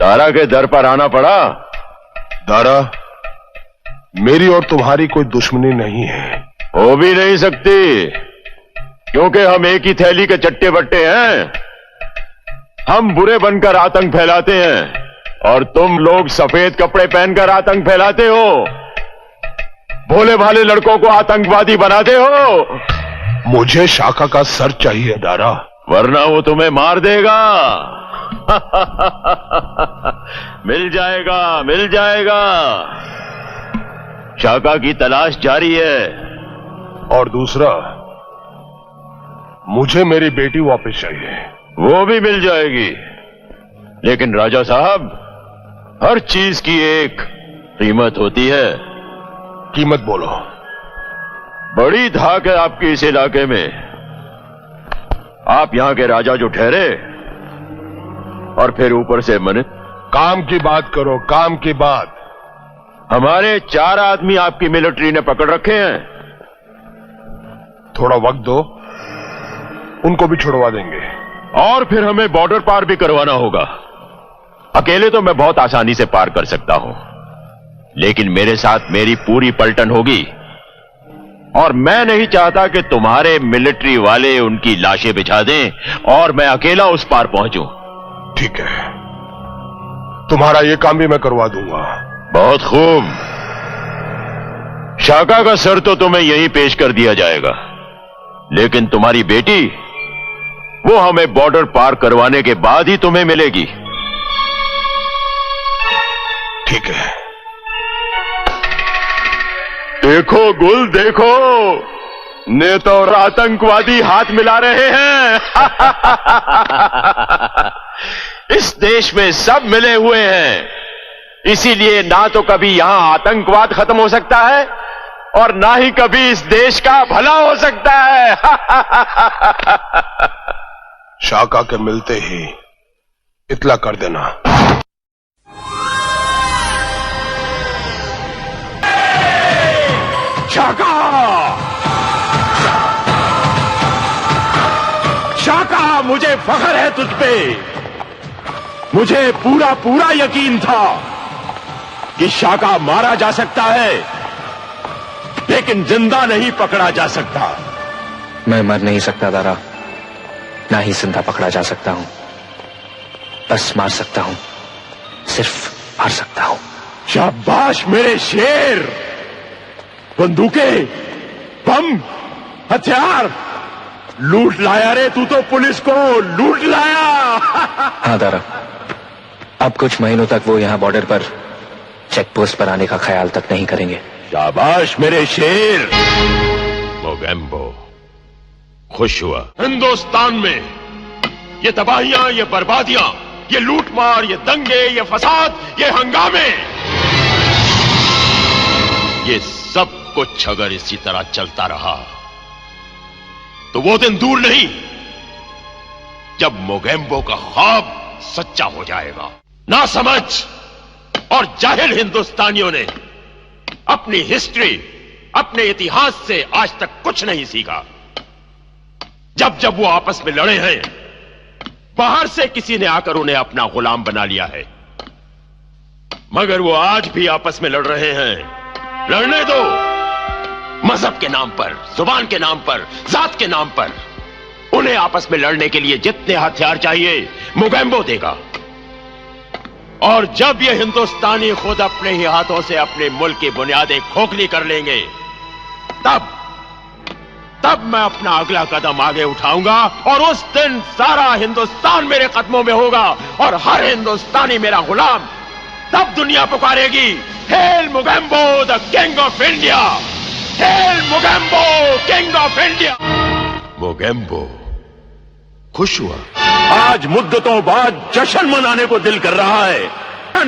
दारा के दर पर आना पड़ा। दारा, मेरी और तुम्हारी कोई दुश्मनी नहीं है। हो भी नहीं सकती, क्योंकि हम एक ही थैली के चट्टे बट्टे हैं। हम बुरे बनकर आतंक फैलाते हैं और तुम लोग सफेद कपड़े पहनकर आतंक फैलाते हो। भोले भाले लड़कों को आतंकवादी बनाते हो। मुझे शाका का सर चाहिए दारा, वरना वो तुम्हें मार देगा। मिल जाएगा, मिल जाएगा। शाका की तलाश जारी है। और दूसरा, मुझे मेरी बेटी वापस चाहिए। वो भी मिल जाएगी, लेकिन राजा साहब, हर चीज की एक कीमत होती है। कीमत बोलो। बड़ी धाक है आपकी इस इलाके में। आप यहां के राजा जो ठहरे, और फिर ऊपर से मनित। काम की बात करो, काम की बात। हमारे 4 आदमी आपकी मिलिट्री ने पकड़ रखे हैं। थोड़ा वक्त दो, उनको भी छुड़वा देंगे। और फिर हमें बॉर्डर पार भी करवाना होगा। अकेले तो मैं बहुत आसानी से पार कर सकता हूं, लेकिन मेरे साथ मेरी पूरी पलटन होगी। और मैं नहीं चाहता कि तुम्हारे मिलिट्री वाले उनकी लाशें बिछा दें और मैं अकेला उस पार पहुंचूं। ठीक है, तुम्हारा ये काम भी मैं करवा दूंगा। बहुत खूब। शाका का सर तो तुम्हें यहीं पेश कर दिया जाएगा, लेकिन तुम्हारी बेटी, वो हमें बॉर्डर पार करवाने के बाद ही तुम्हें मिलेगी। ठीक है। देखो गुल, देखो, नेता और आतंकवादी हाथ मिला रहे हैं। इस देश में सब मिले हुए हैं, इसीलिए ना तो कभी यहां आतंकवाद खत्म हो सकता है और ना ही कभी इस देश का भला हो सकता है। शाका के मिलते ही इतला कर देना। शाका, शाका, मुझे फख्र है तुझ पे। मुझे पूरा पूरा यकीन था कि शाका मारा जा सकता है, लेकिन जिंदा नहीं पकड़ा जा सकता। मैं मर नहीं सकता दारा, ना ही जिंदा पकड़ा जा सकता हूं। बस मार सकता हूं, सिर्फ मार सकता हूं। शाबाश मेरे शेर। बंदूकें, बम, हथियार लूट लाया रे तू तो, पुलिस को लूट लाया। हाँ दारा, अब कुछ महीनों तक वो यहां बॉर्डर पर चेक पोस्ट पर आने का ख्याल तक नहीं करेंगे। शाबाश मेरे शेर। मोगेम्बो खुश हुआ। हिंदुस्तान में ये तबाहियां, ये बर्बादियां, ये लूटमार, ये दंगे, ये फसाद, ये हंगामे, ये सब कुछ अगर इसी तरह चलता रहा तो वो दिन दूर नहीं जब मोगेम्बो का ख्वाब सच्चा हो जाएगा। ना समझ और जाहिल हिंदुस्तानियों ने अपनी हिस्ट्री, अपने इतिहास से आज तक कुछ नहीं सीखा। जब जब वो आपस में लड़े हैं, बाहर से किसी ने आकर उन्हें अपना गुलाम बना लिया है, मगर वो आज भी आपस में लड़ रहे हैं। लड़ने दो, मजहब के नाम पर, जुबान के नाम पर, जात के नाम पर। उन्हें आपस में लड़ने के लिए जितने हथियार चाहिए मोगेम्बो देगा। और जब ये हिंदुस्तानी खुद अपने ही हाथों से अपने मुल्क की बुनियादें खोखली कर लेंगे, तब मैं अपना अगला कदम आगे उठाऊंगा और उस दिन सारा हिंदुस्तान मेरे कदमों में होगा और हर हिंदुस्तानी मेरा गुलाम। तब दुनिया पुकारेगी, hail Mogambo the king of India, hail Mogambo king of India. Mogambo खुश हुआ। आज मुद्दतों बाद जश्न मनाने को दिल कर रहा है।